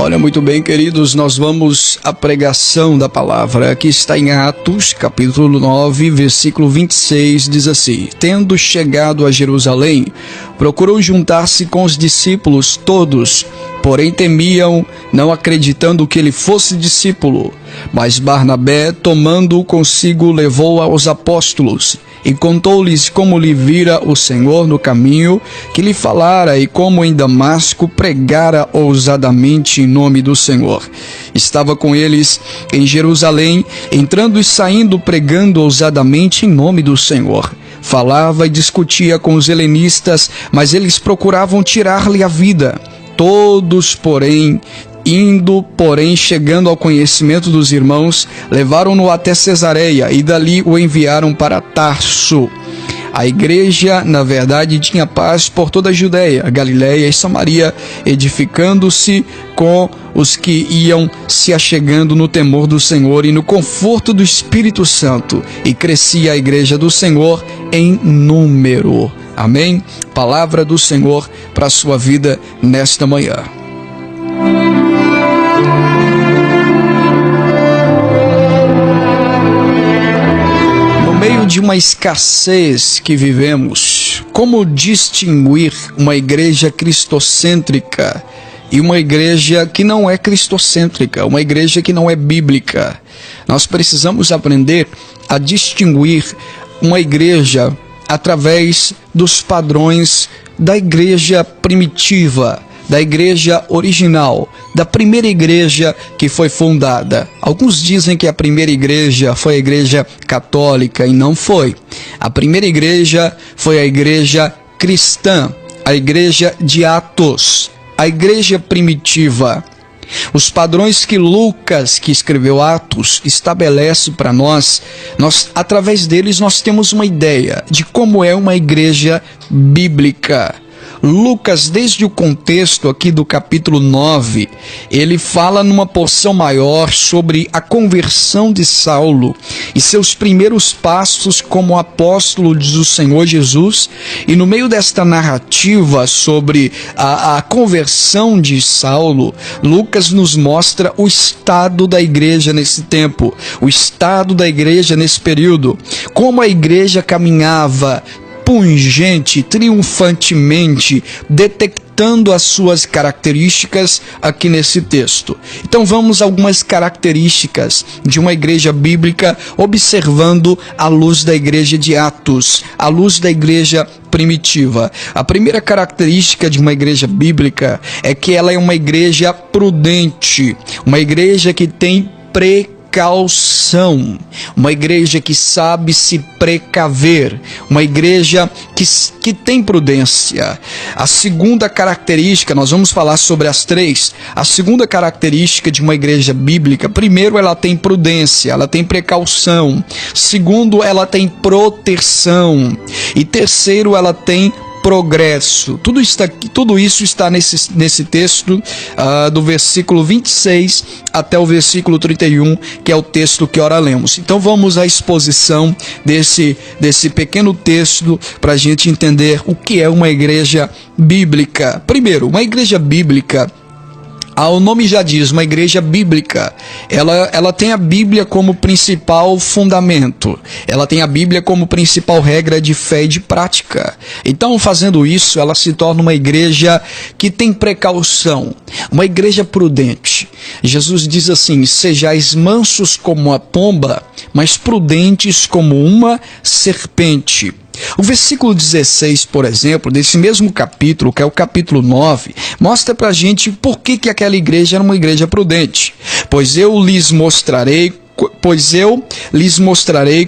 Olha, muito bem, queridos, nós vamos à pregação da palavra, que está em Atos, capítulo 9, versículo 26, diz assim: Tendo chegado a Jerusalém, procurou juntar-se com os discípulos todos, porém temiam, não acreditando que ele fosse discípulo. Mas Barnabé, tomando-o consigo, levou aos apóstolos e contou-lhes como lhe vira o Senhor no caminho, que lhe falara e como em Damasco pregara ousadamente em nome do Senhor. Estava com eles em Jerusalém, entrando e saindo pregando ousadamente em nome do Senhor. Falava e discutia com os helenistas, mas eles procuravam tirar-lhe a vida. Todos, porém, chegando ao conhecimento dos irmãos, levaram-no até Cesareia e dali o enviaram para Tarso. A igreja, na verdade, tinha paz por toda a Judéia, Galiléia e Samaria, edificando-se com os que iam se achegando no temor do Senhor e no conforto do Espírito Santo, e crescia a igreja do Senhor em número. Amém? Palavra do Senhor para a sua vida nesta manhã. No meio de uma escassez que vivemos, como distinguir uma igreja cristocêntrica e uma igreja que não é cristocêntrica, uma igreja que não é bíblica? Nós precisamos aprender a distinguir uma igreja através dos padrões da igreja primitiva, da igreja original, da primeira igreja que foi fundada. Alguns dizem que a primeira igreja foi a igreja católica, e não foi. A primeira igreja foi a igreja cristã, a igreja de Atos, a igreja primitiva. Os padrões que Lucas, que escreveu Atos, estabelece para nós, através deles nós temos uma ideia de como é uma igreja bíblica. Lucas, desde o contexto aqui do capítulo 9, ele fala numa porção maior sobre a conversão de Saulo e seus primeiros passos como apóstolo do Senhor Jesus. E no meio desta narrativa sobre a conversão de Saulo, Lucas nos mostra o estado da igreja nesse tempo, o estado da igreja nesse período, como a igreja caminhava pungente, triunfantemente, detectando as suas características aqui nesse texto. Então vamos a algumas características de uma igreja bíblica, observando a luz da igreja de Atos, a luz da igreja primitiva. A primeira característica de uma igreja bíblica é que ela é uma igreja prudente, uma igreja que tem precaução, uma igreja que sabe se precaver, uma igreja que tem prudência. A segunda característica, nós vamos falar sobre as três. A segunda característica de uma igreja bíblica: primeiro, ela tem prudência, ela tem precaução. Segundo, ela tem proteção. E terceiro, ela tem progresso. Tudo isso está nesse texto do versículo 26 até o versículo 31, que é o texto que ora lemos. Então vamos à exposição desse pequeno texto para a gente entender o que é uma igreja bíblica. Primeiro, uma igreja bíblica, o nome já diz, uma igreja bíblica, ela tem a Bíblia como principal fundamento, ela tem a Bíblia como principal regra de fé e de prática. Então, fazendo isso, ela se torna uma igreja que tem precaução, uma igreja prudente. Jesus diz assim: sejais mansos como a pomba, mas prudentes como uma serpente. O versículo 16, por exemplo, desse mesmo capítulo, que é o capítulo 9, mostra pra gente por que aquela igreja era uma igreja prudente. Pois eu lhes mostrarei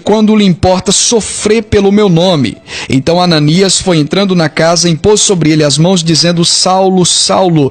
quando lhe importa sofrer pelo meu nome. Então Ananias foi entrando na casa, impôs sobre ele as mãos, dizendo: Saulo, Saulo,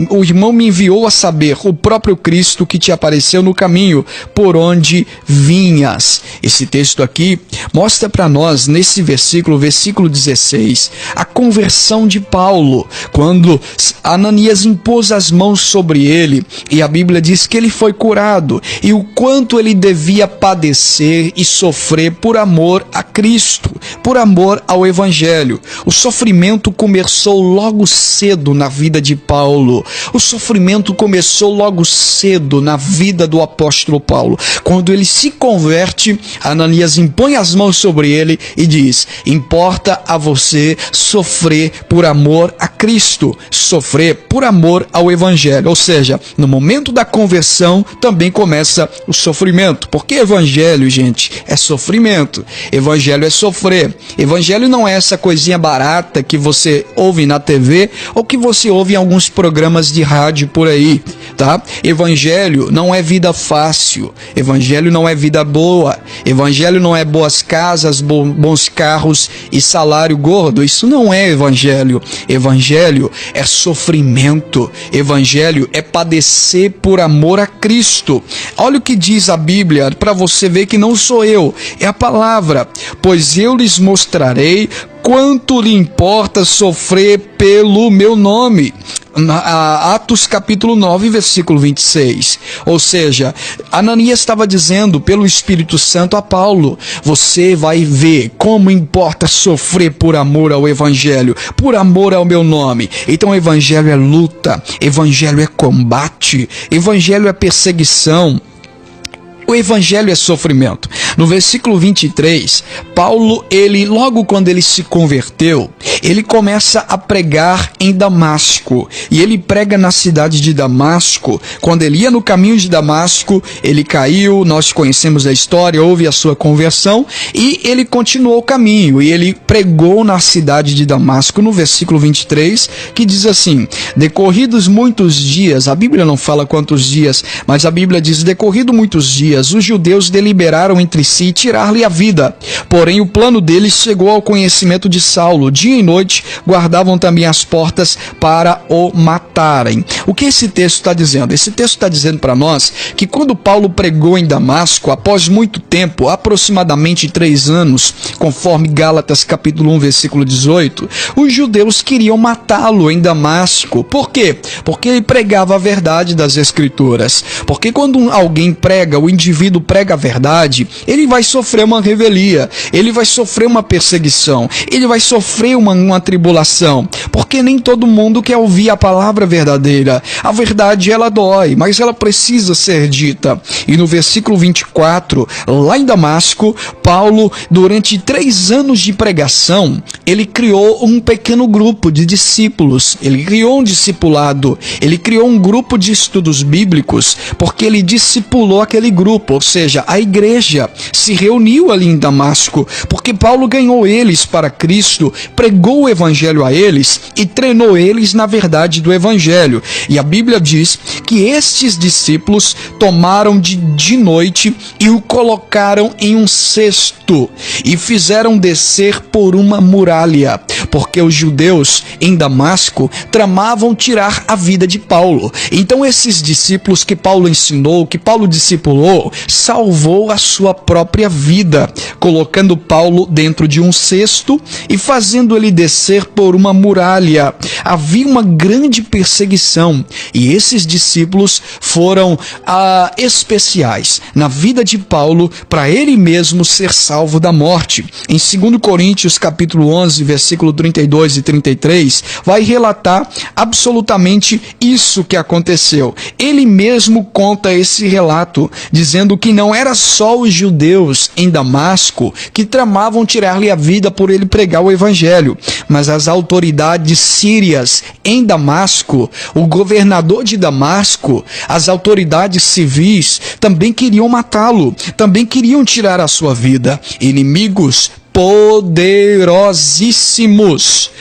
o irmão me enviou a saber, o próprio Cristo que te apareceu no caminho, por onde vinhas. Esse texto aqui mostra para nós, nesse versículo 16, a conversão de Paulo, quando Ananias impôs as mãos sobre ele, e a Bíblia diz que ele foi curado. E e o quanto ele devia padecer e sofrer por amor a Cristo, por amor ao Evangelho. O sofrimento começou logo cedo na vida de Paulo. O sofrimento começou logo cedo na vida do apóstolo Paulo. Quando ele se converte, Ananias impõe as mãos sobre ele e diz: importa a você sofrer por amor a Cristo, sofrer por amor ao Evangelho. Ou seja, no momento da conversão também começa o sofrimento. Porque Evangelho, gente, é sofrimento. Evangelho é sofrer. Evangelho não é essa coisinha barata que você ouve na TV ou que você ouve em alguns programas de rádio por aí, tá? Evangelho não é vida fácil. Evangelho não é vida boa. Evangelho não é boas casas, bons carros e salário gordo. Isso não é Evangelho. Evangelho é sofrimento. Evangelho é padecer por amor a Cristo. Olha o que diz a Bíblia, para você ver que não sou eu, é a palavra. Pois eu lhes mostrarei quanto lhe importa sofrer pelo meu nome. Atos capítulo 9, versículo 26. Ou seja, Ananias estava dizendo pelo Espírito Santo a Paulo: você vai ver como importa sofrer por amor ao Evangelho, por amor ao meu nome. Então Evangelho é luta, Evangelho é combate, Evangelho é perseguição. O Evangelho é sofrimento. No versículo 23, Paulo, logo quando ele se converteu, ele começa a pregar em Damasco. E ele prega na cidade de Damasco. Quando ele ia no caminho de Damasco, ele caiu, nós conhecemos a história, houve a sua conversão, e ele continuou o caminho. E ele pregou na cidade de Damasco, no versículo 23, que diz assim: decorridos muitos dias, a Bíblia não fala quantos dias, mas a Bíblia diz: decorrido muitos dias, os judeus deliberaram entre si tirar-lhe a vida. Porém, o plano deles chegou ao conhecimento de Saulo. Dia e noite guardavam também as portas para o matarem. O que esse texto está dizendo? Esse texto está dizendo para nós que quando Paulo pregou em Damasco, após muito tempo, aproximadamente 3 anos, conforme Gálatas capítulo 1, versículo 18, os judeus queriam matá-lo em Damasco. Por quê? Porque ele pregava a verdade das Escrituras. Porque quando alguém prega, o indivíduo prega a verdade, ele vai sofrer uma revelia, ele vai sofrer uma perseguição, ele vai sofrer uma tribulação, porque nem todo mundo quer ouvir a palavra verdadeira. A verdade, ela dói, mas ela precisa ser dita. E no versículo 24, lá em Damasco, Paulo, durante 3 anos de pregação, ele criou um pequeno grupo de discípulos, ele criou um discipulado, ele criou um grupo de estudos bíblicos, porque ele discipulou aquele grupo, ou seja, a igreja se reuniu ali em Damasco, porque Paulo ganhou eles para Cristo, pregou o Evangelho a eles e treinou eles na verdade do Evangelho. E a Bíblia diz que estes discípulos tomaram de noite e o colocaram em um cesto e fizeram descer por uma muralha, porque os judeus em Damasco tramavam tirar a vida de Paulo. Então esses discípulos que Paulo ensinou, que Paulo discipulou, salvou a sua própria vida, colocando Paulo dentro de um cesto e fazendo ele descer por uma muralha. Havia uma grande perseguição e esses discípulos foram especiais na vida de Paulo para ele mesmo ser salvo da morte. Em 2 Coríntios capítulo 11, versículo 32 e 33, vai relatar absolutamente isso que aconteceu. Ele mesmo conta esse relato, dizendo que não era só os judeus em Damasco que tramavam tirar-lhe a vida por ele pregar o Evangelho, mas as autoridades sírias em Damasco, o governador de Damasco, as autoridades civis também queriam matá-lo, também queriam tirar a sua vida. Inimigos poderosíssimos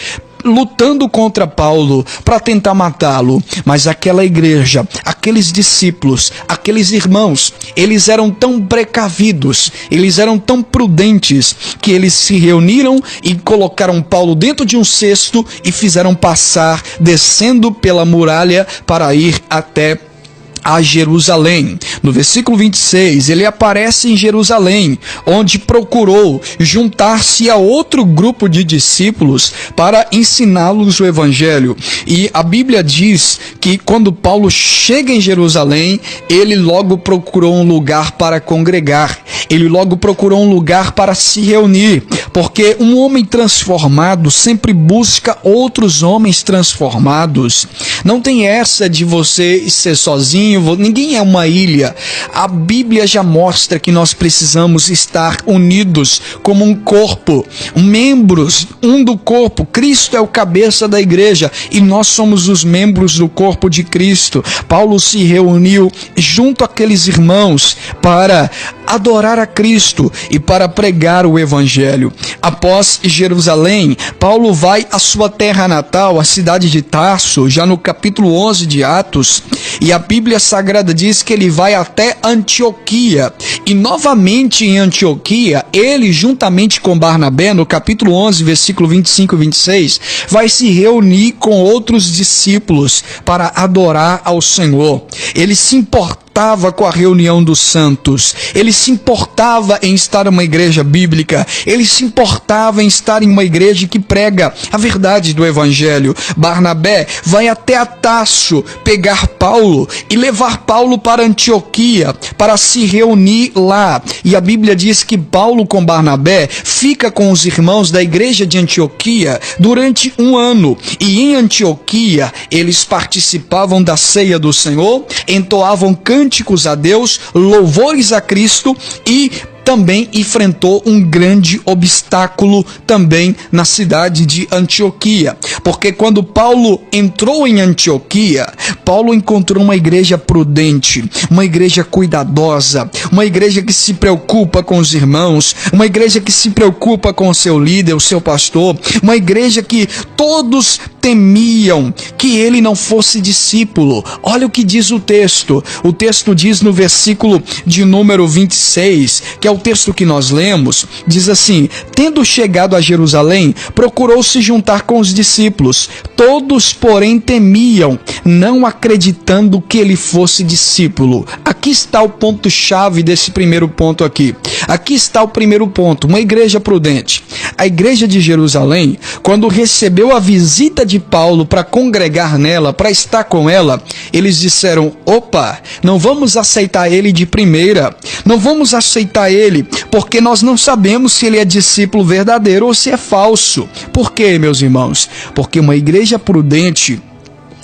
lutando contra Paulo para tentar matá-lo, mas aquela igreja, aqueles discípulos, aqueles irmãos, eles eram tão precavidos, eles eram tão prudentes, que eles se reuniram e colocaram Paulo dentro de um cesto e fizeram passar, descendo pela muralha para ir até a Jerusalém. No versículo 26, ele aparece em Jerusalém, onde procurou juntar-se a outro grupo de discípulos para ensiná-los o evangelho. E a Bíblia diz que quando Paulo chega em Jerusalém, ele logo procurou um lugar para congregar. Ele logo procurou um lugar para se reunir, porque um homem transformado sempre busca outros homens transformados. Não tem essa de você ser sozinho, ninguém é uma ilha. A Bíblia já mostra que nós precisamos estar unidos como um corpo, membros, um do corpo. Cristo é o cabeça da igreja e nós somos os membros do corpo de Cristo. Paulo se reuniu junto àqueles irmãos para adorar a Cristo e para pregar o evangelho. Após Jerusalém, Paulo vai à sua terra natal, a cidade de Tarso, já no capítulo 11 de Atos, e a Bíblia Sagrada diz que ele vai até Antioquia, e novamente em Antioquia, ele juntamente com Barnabé, no capítulo 11, versículo 25 e 26, vai se reunir com outros discípulos para adorar ao Senhor. Ele se importava com a reunião dos santos, ele se importava em estar em uma igreja bíblica, ele se importava em estar em uma igreja que prega a verdade do evangelho. Barnabé vai até a Tarso pegar Paulo e levar Paulo para Antioquia para se reunir lá. E a Bíblia diz que Paulo com Barnabé fica com os irmãos da igreja de Antioquia durante um ano, e em Antioquia eles participavam da ceia do Senhor, entoavam cânticos a Deus, louvores a Cristo, e também enfrentou um grande obstáculo também na cidade de Antioquia, porque quando Paulo entrou em Antioquia, Paulo encontrou uma igreja prudente, uma igreja cuidadosa, uma igreja que se preocupa com os irmãos, uma igreja que se preocupa com o seu líder, o seu pastor, uma igreja que todos temiam que ele não fosse discípulo. Olha o que diz o texto diz no versículo de número 26, que é o texto que nós lemos, diz assim: tendo chegado a Jerusalém, procurou se juntar com os discípulos. Todos, porém, temiam, não acreditando que ele fosse discípulo. Aqui está o ponto-chave desse primeiro ponto aqui. Aqui está o primeiro ponto, uma igreja prudente. A igreja de Jerusalém, quando recebeu a visita de Paulo para congregar nela, para estar com ela, eles disseram: opa, não vamos aceitar ele de primeira, não vamos aceitar ele, porque nós não sabemos se ele é discípulo verdadeiro ou se é falso. Por quê, meus irmãos? Porque uma igreja prudente,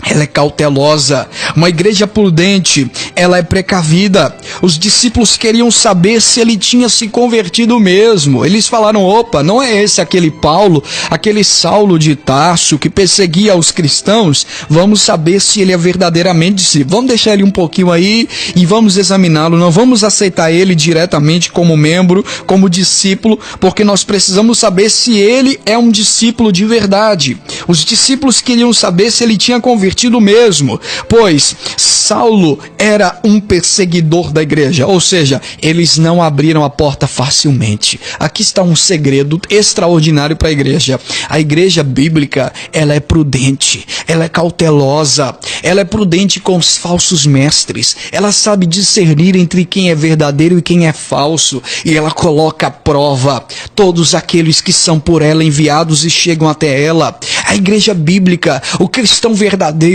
ela é cautelosa. Uma igreja prudente, ela é precavida. Os discípulos queriam saber se ele tinha se convertido mesmo. Eles falaram: opa, não é esse aquele Paulo, aquele Saulo de Tarso que perseguia os cristãos? Vamos saber se ele é verdadeiramente discípulo. Vamos deixar ele um pouquinho aí e vamos examiná-lo. Não vamos aceitar ele diretamente como membro, como discípulo, porque nós precisamos saber se ele é um discípulo de verdade. Os discípulos queriam saber se ele tinha convertido mesmo, pois Saulo era um perseguidor da igreja, ou seja, eles não abriram a porta facilmente. Aqui está um segredo extraordinário para a igreja. A igreja bíblica, ela é prudente, ela é cautelosa, ela é prudente com os falsos mestres, ela sabe discernir entre quem é verdadeiro e quem é falso, e ela coloca à prova todos aqueles que são por ela enviados e chegam até ela. A igreja bíblica, o cristão verdadeiro,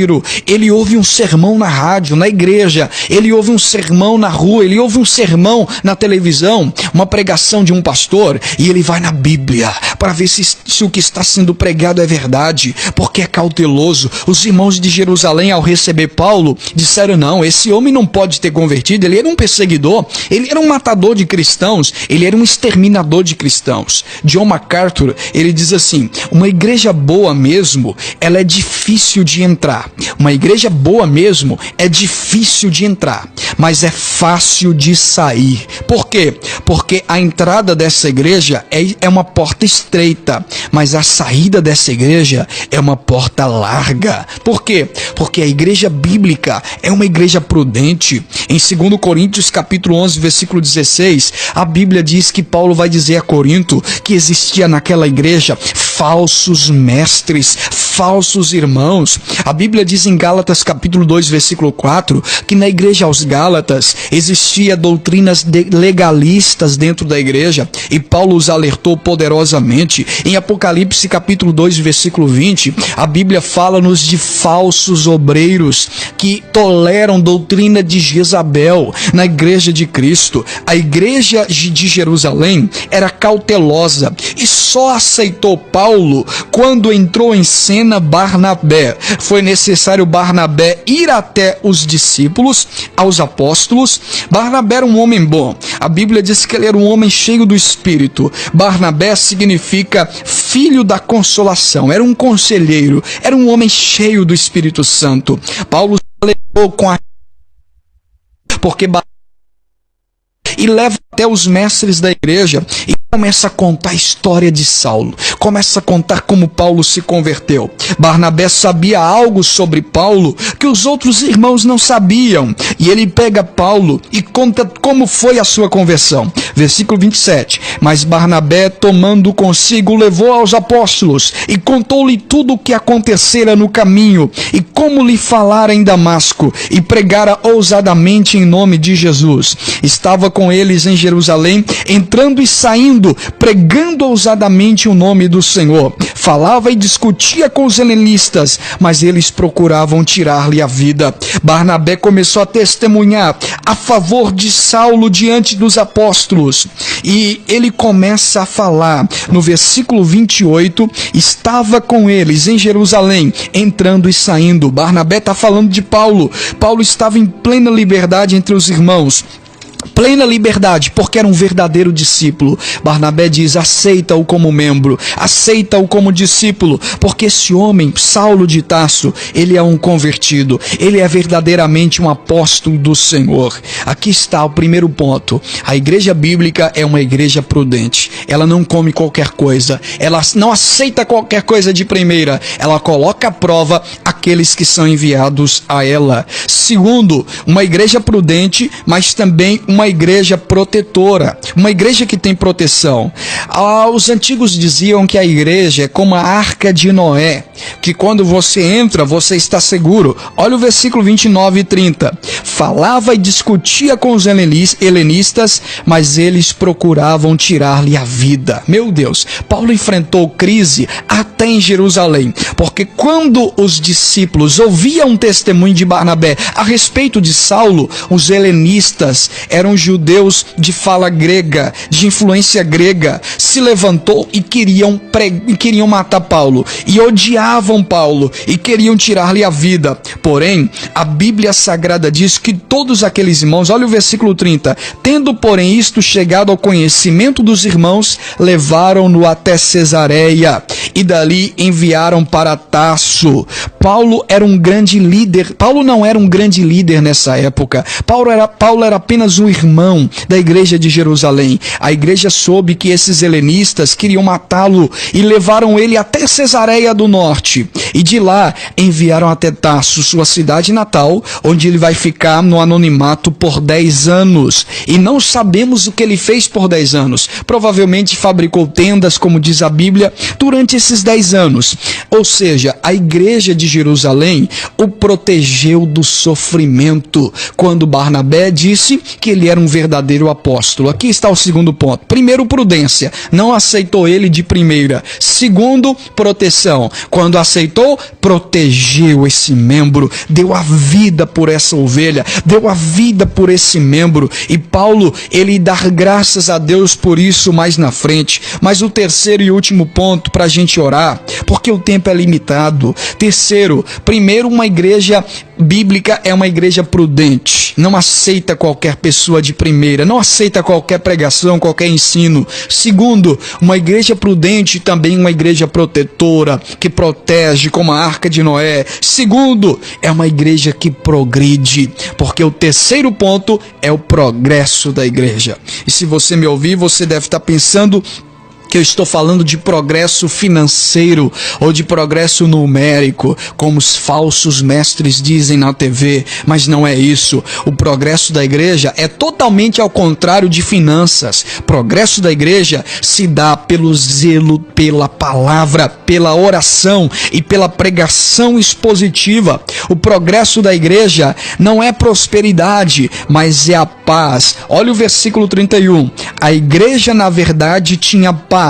ele ouve um sermão na rádio, na igreja, ele ouve um sermão na rua, ele ouve um sermão na televisão, uma pregação de um pastor, e ele vai na Bíblia para ver se o que está sendo pregado é verdade, porque é cauteloso. Os irmãos de Jerusalém, ao receber Paulo, disseram: não, esse homem não pode ter convertido, ele era um perseguidor, ele era um matador de cristãos, ele era um exterminador de cristãos. John MacArthur, ele diz assim: uma igreja boa mesmo, ela é difícil de entrar. Uma igreja boa mesmo é difícil de entrar, mas é fácil de sair. Por quê? Porque a entrada dessa igreja é uma porta estreita, mas a saída dessa igreja é uma porta larga. Por quê? Porque a igreja bíblica é uma igreja prudente. Em 2 Coríntios capítulo 11, versículo 16, a Bíblia diz que Paulo vai dizer a Corinto que existia naquela igreja falsos mestres, falsos irmãos. A Bíblia diz em Gálatas capítulo 2, versículo 4, que na igreja aos Gálatas existia doutrinas legalistas dentro da igreja, e Paulo os alertou poderosamente. Em Apocalipse capítulo 2, versículo 20, a Bíblia fala-nos de falsos obreiros que toleram doutrina de Jezabel na igreja de Cristo. A igreja de Jerusalém era cautelosa e só aceitou Paulo quando entrou em cena Barnabé. Foi necessário Barnabé ir até os discípulos, aos apóstolos. Barnabé era um homem bom. A Bíblia diz que ele era um homem cheio do Espírito. Barnabé significa filho da consolação. Era um conselheiro. Era um homem cheio do Espírito Santo. Paulo levou com a... porque e leva até os mestres da igreja e começa a contar a história de Saulo, começa a contar como Paulo se converteu. Barnabé sabia algo sobre Paulo que os outros irmãos não sabiam, e ele pega Paulo e conta como foi a sua conversão. Versículo 27, mas Barnabé, tomando consigo, levou aos apóstolos e contou-lhe tudo o que acontecera no caminho e como lhe falara em Damasco, e pregara ousadamente em nome de Jesus. Estava com eles em Jerusalém, entrando e saindo, pregando ousadamente o nome do Senhor. Falava e discutia com os helenistas, mas eles procuravam tirar-lhe a vida. Barnabé começou a testemunhar a favor de Saulo diante dos apóstolos, e ele começa a falar no versículo 28, estava com eles em Jerusalém, entrando e saindo. Barnabé está falando de Paulo. Paulo estava em plena liberdade entre os irmãos, plena liberdade, porque era um verdadeiro discípulo. Barnabé diz, aceita-o como membro, aceita-o como discípulo, porque esse homem, Saulo de Tarso, ele é um convertido, ele é verdadeiramente um apóstolo do Senhor. Aqui está o primeiro ponto. A igreja bíblica é uma igreja prudente. Ela não come qualquer coisa, ela não aceita qualquer coisa de primeira, ela coloca à prova aqueles que são enviados a ela. Segundo, uma igreja prudente, mas também uma igreja protetora, uma igreja que tem proteção. Os antigos diziam que a igreja é como a arca de Noé, que quando você entra, você está seguro. Olha o versículo 29 e 30. Falava e discutia com os helenistas, mas eles procuravam tirar-lhe a vida. Meu Deus, Paulo enfrentou crise até em Jerusalém, porque quando os discípulos ouviam um testemunho de Barnabé a respeito de Saulo, os helenistas eram judeus de fala grega, de influência grega, se levantou e queriam matar Paulo, e odiavam Paulo, e queriam tirar-lhe a vida. Porém, a Bíblia Sagrada diz que todos aqueles irmãos, olha o versículo 30, tendo porém isto chegado ao conhecimento dos irmãos, levaram-no até Cesareia, e dali enviaram para Tarso. Paulo era um grande líder. Paulo não era um grande líder nessa época. Paulo era apenas um irmão da igreja de Jerusalém. A igreja soube que esses helenistas queriam matá-lo e levaram ele até Cesareia do Norte. E de lá enviaram até Tarso, sua cidade natal, onde ele vai ficar no anonimato por 10 anos. E não sabemos o que ele fez por 10 anos. Provavelmente fabricou tendas, como diz a Bíblia, durante esses 10 anos. Ou seja, a igreja de Jerusalém o protegeu do sofrimento, quando Barnabé disse que ele era um verdadeiro apóstolo. Aqui está o segundo ponto. Primeiro, prudência. Não aceitou ele de primeira. Segundo, proteção. Quando aceitou, protegeu esse membro, deu a vida por essa ovelha, deu a vida por esse membro. E Paulo, ele dá graças a Deus por isso mais na frente. Mas o terceiro e último ponto para a gente orar, porque o tempo é limitado. Terceiro, primeiro, uma igreja bíblica é uma igreja prudente, não aceita qualquer pessoa de primeira, não aceita qualquer pregação, qualquer ensino. Segundo, uma igreja prudente também uma igreja protetora, que protege como a arca de Noé. Segundo, é uma igreja que progride, porque o terceiro ponto é o progresso da igreja. E se você me ouvir, você deve estar pensando, que eu estou falando de progresso financeiro ou de progresso numérico, como os falsos mestres dizem na TV, mas não é isso. O progresso da igreja é totalmente ao contrário de finanças. Progresso da igreja se dá pelo zelo, pela palavra, pela oração e pela pregação expositiva. O progresso da igreja não é prosperidade, mas é a paz. Olha o versículo 31. A igreja, na verdade, tinha paz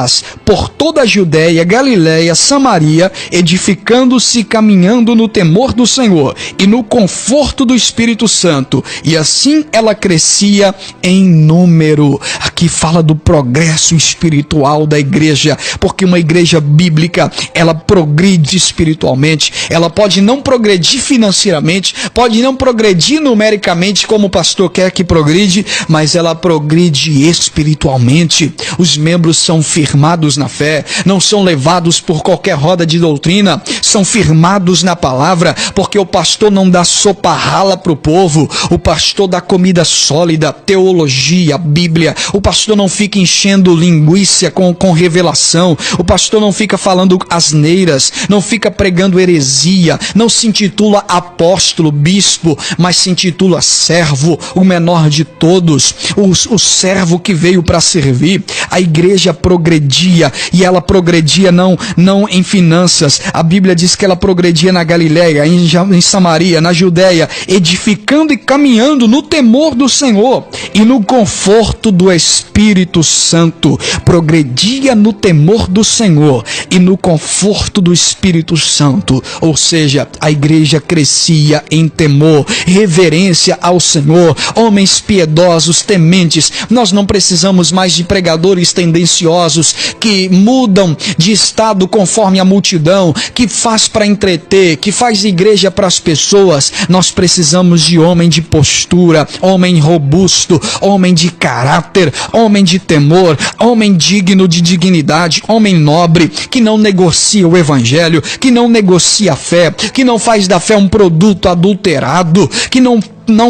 por toda a Judéia, Galiléia, Samaria, edificando-se e caminhando no temor do Senhor e no conforto do Espírito Santo. E assim ela crescia em número. Aqui fala do progresso espiritual da igreja, porque uma igreja bíblica, ela progride espiritualmente. Ela pode não progredir financeiramente, pode não progredir numericamente como o pastor quer que progride, mas ela progride espiritualmente. Os membros são firmados na fé, não são levados por qualquer roda de doutrina, são firmados na palavra, porque o pastor não dá sopa rala para o povo, o pastor dá comida sólida, teologia, Bíblia. O pastor não fica enchendo linguiça com revelação, o pastor não fica falando asneiras, não fica pregando heresia, não se intitula apóstolo, bispo, mas se intitula servo, o menor de todos, o servo que veio para servir. A igreja progredia, e ela progredia não em finanças. A Bíblia diz que ela progredia na Galiléia, em Samaria, na Judéia, edificando e caminhando no temor do Senhor e no conforto do Espírito Santo. Progredia no temor do Senhor e no conforto do Espírito Santo. Ou seja, a igreja crescia em temor, reverência ao Senhor, homens piedosos, tementes. Nós não precisamos mais de pregadores tendenciosos que mudam de estado conforme a multidão, que faz para entreter, que faz igreja para as pessoas. Nós precisamos de homem de postura, homem robusto, homem de caráter, homem de temor, homem digno de dignidade, homem nobre, que não negocia o evangelho, que não negocia a fé, que não faz da fé um produto adulterado, que não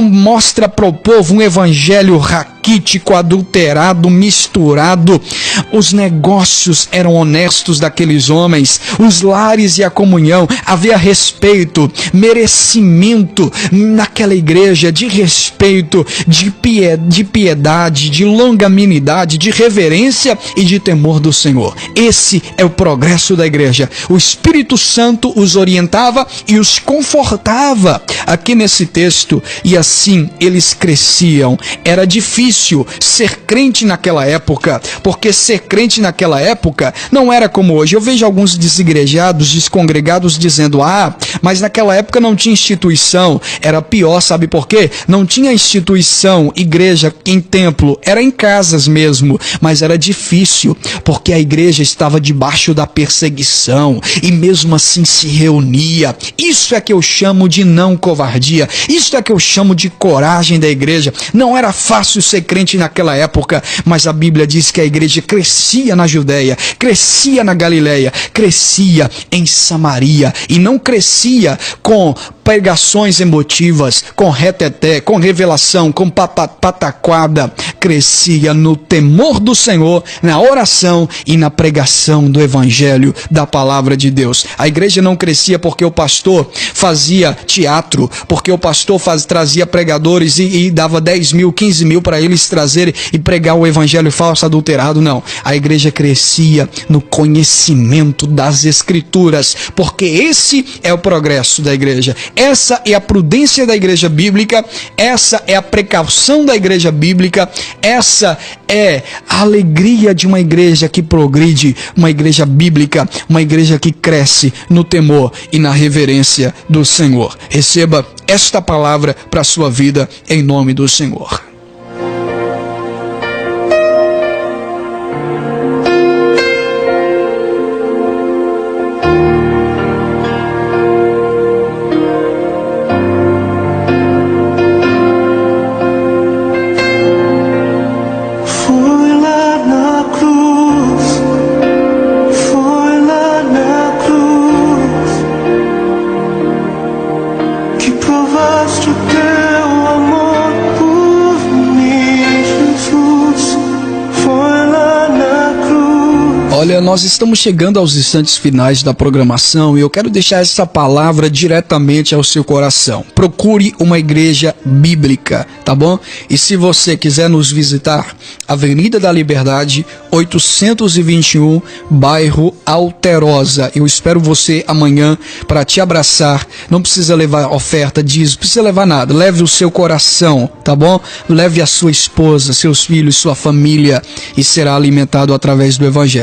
mostra para o povo um evangelho raquítico, adulterado, misturado. Os negócios eram honestos daqueles homens, os lares e a comunhão, havia respeito, merecimento naquela igreja, de respeito, de piedade, de longanimidade, de reverência e de temor do Senhor. Esse é o progresso da igreja. O Espírito Santo os orientava e os confortava aqui nesse texto, e assim eles cresciam. Era difícil ser crente naquela época, porque ser crente naquela época não era como hoje. Eu vejo alguns desigrejados, descongregados dizendo: mas naquela época não tinha instituição. Era pior, sabe por quê? Não tinha instituição, igreja em templo, era em casas mesmo, mas era difícil, porque a igreja estava debaixo da perseguição, e mesmo assim se reunia. Isso é que eu chamo de não covardia, isso é que eu chamo de coragem da igreja. Não era fácil ser crente naquela época, mas a Bíblia diz que a igreja crescia na Judéia, crescia na Galiléia, crescia em Samaria, e não crescia com pregações emotivas, com reteté, com revelação, com pataquada. Crescia no temor do Senhor, na oração e na pregação do evangelho, da palavra de Deus. A igreja não crescia porque o pastor fazia teatro, porque o pastor trazia pregadores e dava 10 mil, 15 mil para eles trazerem e pregar o evangelho falso, adulterado. Não, a igreja crescia no conhecimento das Escrituras, porque esse é o progresso da igreja. Essa é a prudência da igreja bíblica, essa é a precaução da igreja bíblica, essa é a alegria de uma igreja que progride, uma igreja bíblica, uma igreja que cresce no temor e na reverência do Senhor. Receba esta palavra para a sua vida, em nome do Senhor. Provaste o teu amor por Olha, nós estamos chegando aos instantes finais da programação e eu quero deixar essa palavra diretamente ao seu coração. Procure uma igreja bíblica, tá bom? E se você quiser nos visitar, Avenida da Liberdade, 821, bairro Alterosa. Eu espero você amanhã para te abraçar. Não precisa levar oferta, dízimo, não precisa levar nada. Leve o seu coração, tá bom? Leve a sua esposa, seus filhos, sua família e será alimentado através do Evangelho.